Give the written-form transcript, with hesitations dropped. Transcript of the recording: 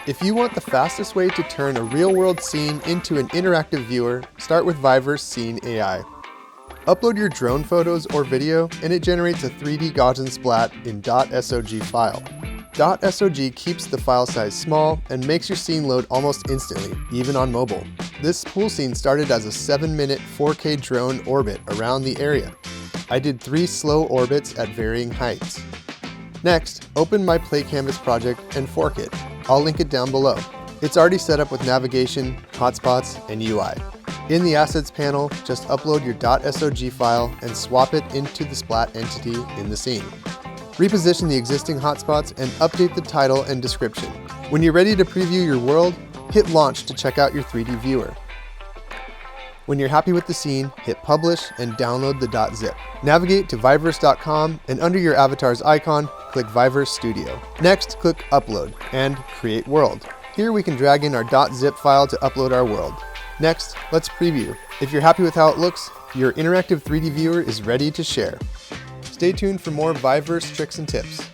If you want the fastest way to turn a real-world scene into an interactive viewer, start with VIVERSE Scene AI. Upload your drone photos or video, and it generates a 3D Gaussian splat in .sog file. .sog keeps the file size small and makes your scene load almost instantly, even on mobile. This pool scene started as a 7-minute 4K drone orbit around the area. I did 3 slow orbits at varying heights. Next, open my PlayCanvas project and fork it. I'll link it down below. It's already set up with navigation, hotspots, and UI. In the Assets panel, just upload your .sog file and swap it into the splat entity in the scene. Reposition the existing hotspots and update the title and description. When you're ready to preview your world, hit Launch to check out your 3D viewer. When you're happy with the scene, hit Publish and download the .zip. Navigate to viverse.com and under your avatar's icon, click VIVERSE Studio. Next, click Upload and Create World. Here we can drag in our .zip file to upload our world. Next, let's preview. If you're happy with how it looks, your interactive 3D viewer is ready to share. Stay tuned for more VIVERSE tricks and tips.